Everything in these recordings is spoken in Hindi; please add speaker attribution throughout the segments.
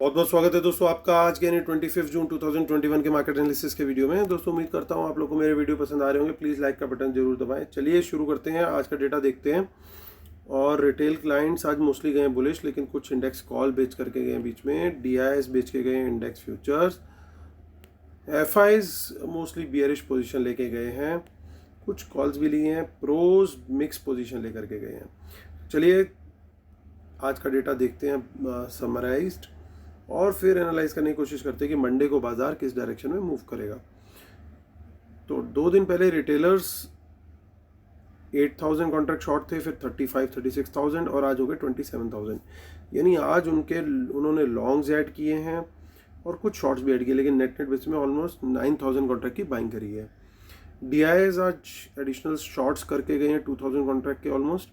Speaker 1: बहुत बहुत स्वागत है दोस्तों आपका आज के यानी 25 जून 2021 के मार्केट एनालिसिस के वीडियो में। दोस्तों उम्मीद करता हूँ आप लोगों को मेरे वीडियो पसंद आ रहे होंगे। प्लीज़ लाइक का बटन जरूर दबाएं। चलिए शुरू करते हैं, आज का डेटा देखते हैं। और रिटेल क्लाइंट्स आज मोस्टली गए बुलिश, लेकिन कुछ इंडेक्स कॉल बेच करके गए बीच में, DIs बेच के गए index futures, FIs mostly bearish position लेके गए हैं, कुछ कॉल्स भी लिए हैं, प्रोज मिक्स पोजीशन लेकर के गए हैं। चलिए आज का डेटा देखते हैं समराइज्ड, और फिर एनालाइज करने की कोशिश करते हैं कि मंडे को बाजार किस डायरेक्शन में मूव करेगा। तो 2 दिन पहले रिटेलर्स 8,000 कॉन्ट्रैक्ट शॉर्ट थे, फिर 35-36,000 और आज हो गए 27,000। यानी आज उन्होंने लॉन्ग्स ऐड किए हैं और कुछ शॉर्ट्स भी ऐड किए, लेकिन नेट बेसिस में ऑलमोस्ट 9,000 कॉन्ट्रैक्ट की बाइंग करी है। DIs आज एडिशनल शॉर्ट्स करके गए हैं 2,000 कॉन्ट्रैक्ट के ऑलमोस्ट,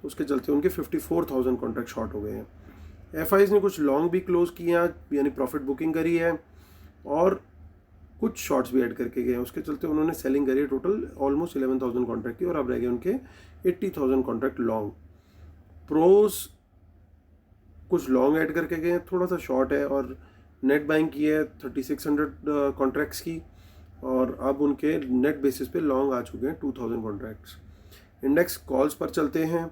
Speaker 1: तो उसके चलते उनके 54,000 कॉन्ट्रैक्ट शॉर्ट हो गए हैं। FIs ने कुछ लॉन्ग भी क्लोज किए हैं, यानी प्रॉफिट बुकिंग करी है, और कुछ शॉर्ट्स भी ऐड करके गए हैं, उसके चलते उन्होंने सेलिंग करी है टोटल ऑलमोस्ट 11,000 कॉन्ट्रैक्ट की, और अब रह गए उनके 80,000 कॉन्ट्रैक्ट लॉन्ग। प्रोस कुछ लॉन्ग ऐड करके गए हैं, थोड़ा सा शॉर्ट है, और नेट बाइंग की है 3,600 कॉन्ट्रैक्ट्स की, और अब उनके नेट बेसिस पे लॉन्ग आ चुके हैं 2,000 कॉन्ट्रैक्ट्स। इंडेक्स कॉल्स पर चलते हैं।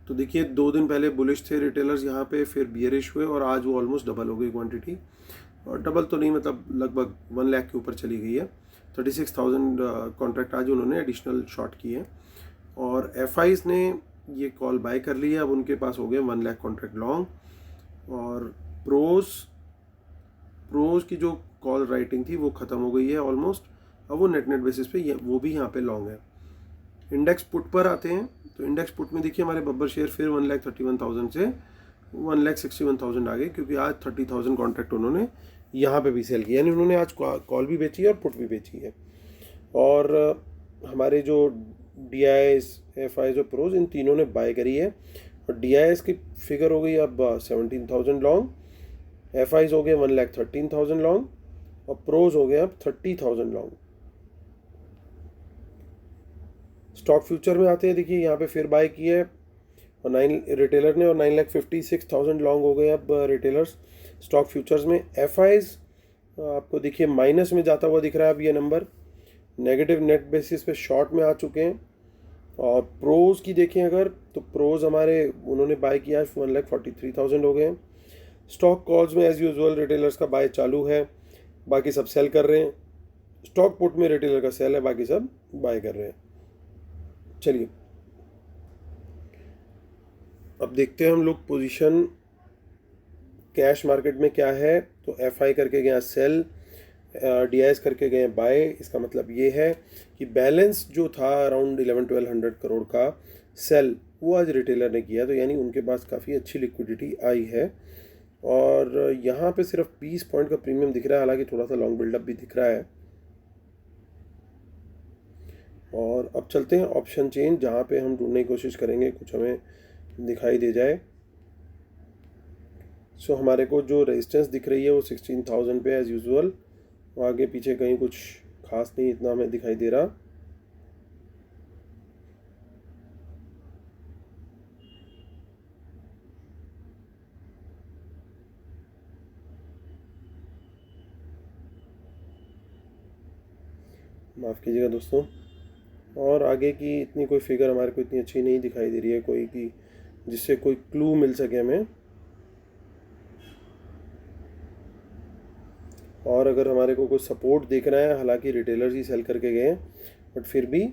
Speaker 1: तो देखिए 2 दिन पहले बुलिश थे रिटेलर्स यहाँ पे, फिर बियरिश हुए, और आज वो ऑलमोस्ट डबल हो गई क्वांटिटी, और डबल तो नहीं मतलब लगभग 1 लाख के ऊपर चली गई है। 36,000 कॉन्ट्रैक्ट आज उन्होंने एडिशनल शॉर्ट किए हैं, और FIs ने ये कॉल बाय कर ली है, अब उनके पास हो गए 1 लाख कॉन्ट्रैक्ट लॉन्ग। और प्रोज की जो कॉल राइटिंग थी वो ख़त्म हो गई है ऑलमोस्ट, अब वो नेट बेसिस पे वो भी यहाँ पे लॉन्ग है। इंडेक्स पुट पर आते हैं, तो इंडेक्स पुट में देखिए हमारे बब्बर शेयर फिर 1,31,000 से 1,61,000 आ गए, क्योंकि आज 30,000 कॉन्ट्रैक्ट उन्होंने यहाँ पे भी सेल किया, यानी उन्होंने आज कॉल भी बेची है और पुट भी बेची है। और हमारे जो DIs, FIs और प्रोज, इन तीनों ने बाय करी है, और DIs की फिगर हो गई अब 17,000 लॉन्ग, FIs हो गए 1,13,000 लॉन्ग, और प्रोज हो गए अब 30,000 लॉन्ग। स्टॉक फ्यूचर में आते हैं, देखिए यहाँ पे फिर बाय किया है और 9 रिटेलर ने, और 9,56,000 लॉन्ग हो गए अब रिटेलर्स स्टॉक फ्यूचर्स में। FIs आपको देखिए माइनस में जाता हुआ दिख रहा है अब ये नंबर, नेगेटिव नेट बेसिस पे शॉर्ट में आ चुके हैं। और प्रोज की देखें अगर, तो प्रोज हमारे उन्होंने बाय किया है 1,43,000 हो गए हैं। स्टॉक कॉल्स में एज यूजुअल रिटेलर्स का बाय चालू है, बाकी सब सेल कर रहे हैं। स्टॉक पुट में रिटेलर का सेल है, बाकी सब बाय कर रहे हैं। चलिए अब देखते हैं हम लोग पोजीशन कैश मार्केट में क्या है। तो FI करके गया सेल, DIs करके गए बाय। इसका मतलब ये है कि बैलेंस जो था अराउंड 11-1200 करोड़ का सेल, वो आज रिटेलर ने किया, तो यानी उनके पास काफ़ी अच्छी लिक्विडिटी आई है। और यहाँ पे सिर्फ 20 पॉइंट का प्रीमियम दिख रहा है, हालांकि थोड़ा सा लॉन्ग बिल्डअप भी दिख रहा है। और अब चलते हैं ऑप्शन चेंज, जहाँ पे हम ढूंढने की कोशिश करेंगे कुछ हमें दिखाई दे जाए। सो हमारे को जो रेजिस्टेंस दिख रही है वो 16,000 पे एज़ यूजुअल, आगे पीछे कहीं कुछ खास नहीं इतना हमें दिखाई दे रहा। माफ़ कीजिएगा दोस्तों, और आगे की इतनी कोई फिगर हमारे को इतनी अच्छी नहीं दिखाई दे रही है कोई की, जिससे कोई क्लू मिल सके हमें। और अगर हमारे को कुछ सपोर्ट देखना है, हालांकि रिटेलर्स ही सेल करके गए हैं, बट फिर भी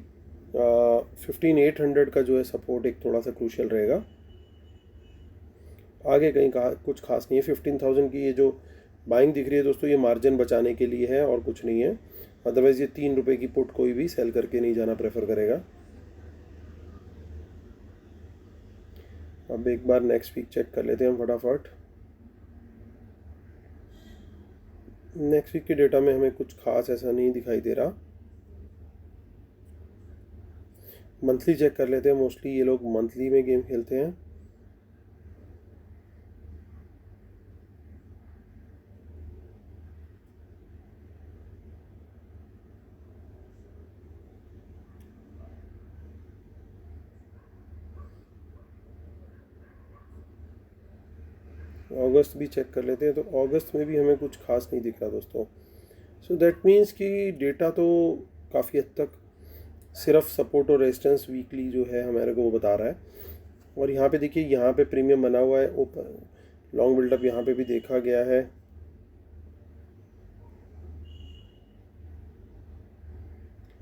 Speaker 1: 15,800 का जो है सपोर्ट एक थोड़ा सा क्रूशियल रहेगा। आगे कहीं कुछ खास नहीं है। 15,000 की ये जो बाइंग दिख रही है दोस्तों, ये मार्जिन बचाने के लिए है और कुछ नहीं है, अदरवाइज़ ये 3 रुपये की पुट कोई भी सेल करके नहीं जाना प्रेफर करेगा। अब एक बार नेक्स्ट वीक चेक कर लेते हैं हम फटाफट। नेक्स्ट वीक के डेटा में हमें कुछ खास ऐसा नहीं दिखाई दे रहा। मंथली चेक कर लेते हैं, मोस्टली ये लोग मंथली में गेम खेलते हैं। अगस्त भी चेक कर लेते हैं, तो अगस्त में भी हमें कुछ खास नहीं दिख रहा दोस्तों। सो दैट मीन्स कि डेटा तो काफ़ी हद तक सिर्फ सपोर्ट और रेजिस्टेंस वीकली जो है हमारे को वो बता रहा है। और यहाँ पे देखिए, यहाँ पे प्रीमियम बना हुआ है, ऊपर लॉन्ग बिल्डअप यहाँ पे भी देखा गया है।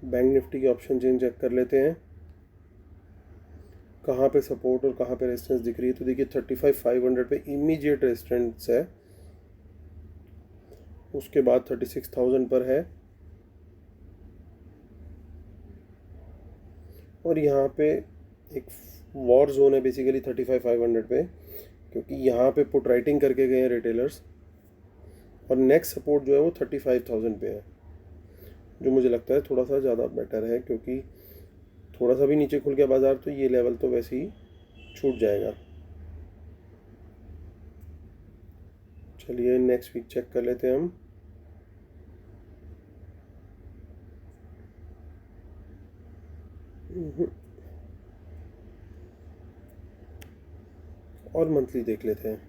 Speaker 1: बैंक निफ्टी की ऑप्शन चेन चेक कर लेते हैं, कहाँ पे सपोर्ट और कहाँ पे रेजिस्टेंस दिख रही है। तो देखिए 35,500 पे इमीडिएट रेजिस्टेंस है, उसके बाद 36,000 पर है, और यहाँ पे एक वॉर जोन है बेसिकली 35,500 पे, क्योंकि यहाँ पे पुट राइटिंग करके गए हैं रिटेलर्स। और नेक्स्ट सपोर्ट जो है वो 35,000 पे है, जो मुझे लगता है थोड़ा सा ज़्यादा बेटर है, क्योंकि थोड़ा सा भी नीचे खुल गया बाज़ार तो ये लेवल तो वैसे ही छूट जाएगा। चलिए नेक्स्ट वीक चेक कर लेते हैं हम। और मंथली देख लेते हैं।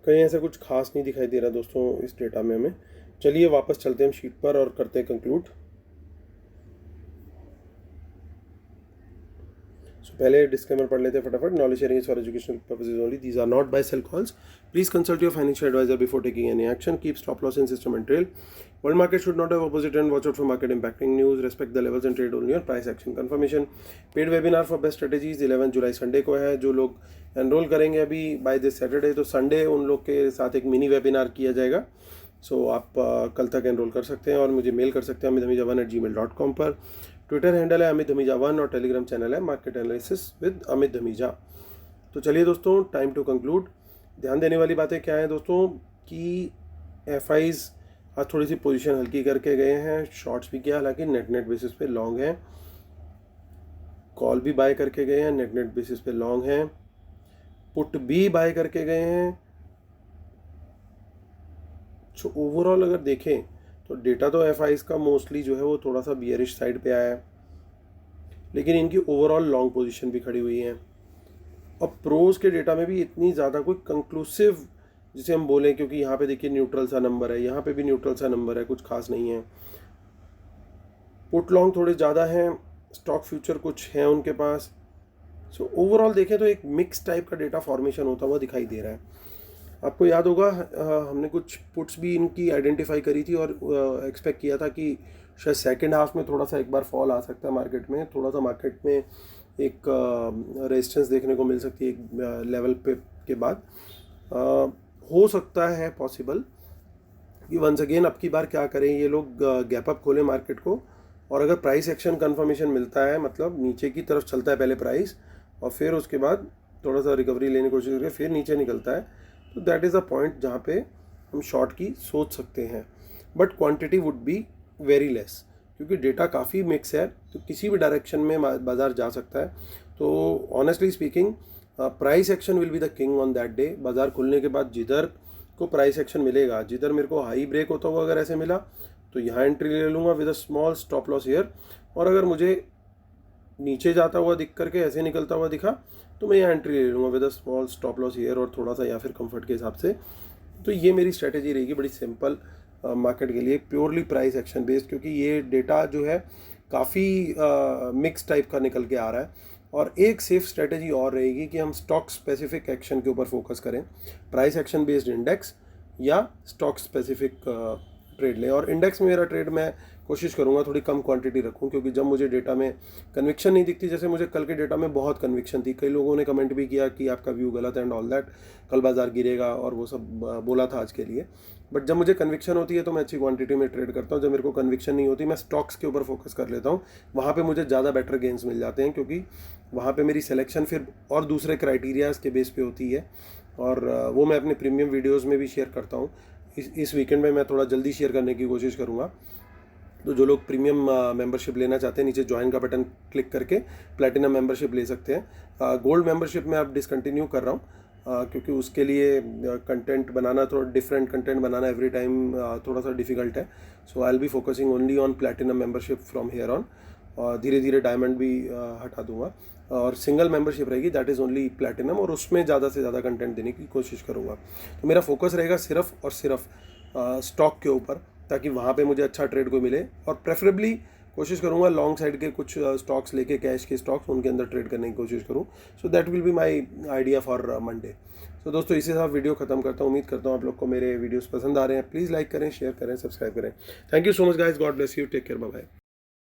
Speaker 1: कहीं ऐसा कुछ खास नहीं दिखाई दे रहा दोस्तों इस डेटा में हमें। चलिए वापस चलते हैं शीट पर और करते हैं कंक्लूड। पहले डिस्क्लेमर पढ़ लेते हैं फटाफट। Knowledge sharing is for educational purposes only, these are not buy sell calls, please consult your financial advisor before taking any action, keep stop loss in system and trail, world market should not have opposite and watch out for market impacting news, respect the levels and trade only और price action confirmation. Paid webinar for best strategies 11 July Sunday को है। जो लोग एनरोल करेंगे अभी बाय दिस सैटरडे, तो संडे उन लोग के साथ एक मिनी वेबिनार किया जाएगा। सो आप कल तक एनरोल कर सकते हैं और मुझे मेल कर सकते हैं amitdhamija1@gmail.com पर। ट्विटर हैंडल है अमित धमीजा1 और टेलीग्राम चैनल है market analysis with Amit Dhamija. तो चलिए दोस्तों, टाइम टू कंक्लूड। ध्यान देने वाली बातें क्या हैं दोस्तों कि एफआईज आज थोड़ी सी पोजीशन हल्की करके गए हैं, शॉर्ट्स भी किया, हालांकि नेट बेसिस पे लॉन्ग हैं, कॉल भी बाय करके गए हैं, नेट बेसिस पे लॉन्ग हैं, पुट भी बाय करके गए हैं। तो ओवरऑल अगर देखें तो डेटा तो एफआईज का मोस्टली जो है वो थोड़ा सा बियरिश साइड पे आया है, लेकिन इनकी ओवरऑल लॉन्ग पोजीशन भी खड़ी हुई है। अब प्रोज के डेटा में भी इतनी ज़्यादा कोई कंक्लूसिव जिसे हम बोलें, क्योंकि यहाँ पे देखिए न्यूट्रल सा नंबर है, यहाँ पे भी न्यूट्रल सा नंबर है, कुछ खास नहीं है। पुट लॉन्ग थोड़े ज़्यादा हैं, स्टॉक फ्यूचर कुछ हैं उनके पास। सो ओवरऑल देखें तो एक मिक्स टाइप का डेटा फॉर्मेशन होता हुआ दिखाई दे रहा है। आपको याद होगा हमने कुछ पुट्स भी इनकी आइडेंटिफाई करी थी और एक्सपेक्ट किया था कि शायद सेकेंड हाफ में थोड़ा सा एक बार फॉल आ सकता है मार्केट में, थोड़ा सा मार्केट में एक रेजिस्टेंस देखने को मिल सकती है एक लेवल पे के बाद। हो सकता है पॉसिबल कि वंस अगेन अब की बार क्या करें ये लोग, गैप अप खोलें मार्केट को, और अगर प्राइस एक्शन कंफर्मेशन मिलता है, मतलब नीचे की तरफ चलता है पहले प्राइस और फिर उसके बाद थोड़ा सा रिकवरी लेने की कोशिश करके फिर नीचे निकलता है, तो दैट इज़ अ पॉइंट जहाँ पे हम शॉर्ट की सोच सकते हैं। But quantity would be very less, क्योंकि डेटा काफ़ी मिक्स है, तो किसी भी डायरेक्शन में बाजार जा सकता है। तो honestly speaking price action will be the king on that day. बाजार खुलने के बाद जिधर को प्राइस एक्शन मिलेगा, जिधर मेरे को हाई ब्रेक होता हुआ अगर ऐसे मिला तो यहाँ एंट्री ले लूँगा with a small stop loss here, और अगर मुझे नीचे जाता हुआ दिख करके ऐसे निकलता हुआ दिखा तो मैं यहाँ एंट्री ले लूँगा with a small stop loss here और थोड़ा सा या फिर कंफर्ट के हिसाब से। तो ये मेरी स्ट्रेटेजी रहेगी, बड़ी सिंपल मार्केट के लिए, प्योरली प्राइस एक्शन बेस्ड, क्योंकि ये डेटा जो है काफ़ी मिक्स टाइप का निकल के आ रहा है। और एक सेफ स्ट्रेटेजी और रहेगी कि हम स्टॉक स्पेसिफिक एक्शन के ऊपर फोकस करें, प्राइस एक्शन बेस्ड इंडेक्स या स्टॉक स्पेसिफिक ट्रेड लें। और इंडेक्स में मेरा ट्रेड मैं कोशिश करूंगा थोड़ी कम क्वांटिटी रखूं, क्योंकि जब मुझे डेटा में कन्विक्शन नहीं दिखती, जैसे मुझे कल के डेटा में बहुत कन्विक्शन थी, कई लोगों ने कमेंट भी किया कि आपका व्यू गलत है एंड ऑल दैट, कल बाजार गिरेगा और वो सब बोला था आज के लिए। बट जब मुझे कन्विक्शन होती है तो मैं अच्छी क्वांटिटी में ट्रेड करता हूँ, जब मेरे को कन्विक्शन नहीं होती मैं स्टॉक्स के ऊपर फोकस कर लेता हूँ, वहाँ पर मुझे ज़्यादा बेटर गेंस मिल जाते हैं, क्योंकि वहाँ पर मेरी सिलेक्शन फिर और दूसरे क्राइटेरियाज़ के बेस पे होती है, और वो मैं अपने प्रीमियम वीडियोज़ में भी शेयर करता हूँ। इस वीकेंड में मैं थोड़ा जल्दी शेयर करने की कोशिश करूँगा। तो जो लोग प्रीमियम मेंबरशिप लेना चाहते हैं, नीचे ज्वाइन का बटन क्लिक करके प्लैटिनम मेंबरशिप ले सकते हैं। गोल्ड मेंबरशिप में अब डिसकंटिन्यू कर रहा हूँ, क्योंकि उसके लिए कंटेंट बनाना, थोड़ा डिफरेंट कंटेंट बनाना एवरी टाइम थोड़ा सा डिफिकल्ट है. So I will be focusing only on platinum membership from here on. और धीरे धीरे डायमंड भी हटा दूंगा और सिंगल मेंबरशिप रहेगी, दैट इज़ ओनली प्लेटिनम, और उसमें ज़्यादा से ज़्यादा कंटेंट देने की कोशिश करूँगा. तो मेरा फोकस रहेगा सिर्फ और सिर्फ स्टॉक के ऊपर, ताकि वहाँ पे मुझे अच्छा ट्रेड को मिले. और प्रेफरेबली कोशिश करूँगा लॉन्ग साइड के कुछ स्टॉक्स लेके, कैश के स्टॉक्स, उनके अंदर ट्रेड करने की कोशिश करूँ. So that will be my idea for Monday. तो दोस्तों इसी के साथ वीडियो खत्म करता हूँ. उम्मीद करता हूँ आप लोग को मेरे वीडियोस पसंद आ रहे हैं. प्लीज़ लाइक करें, शेयर करें, सब्सक्राइब करें. Thank you so much guys. God bless you. Take care. Bye bye.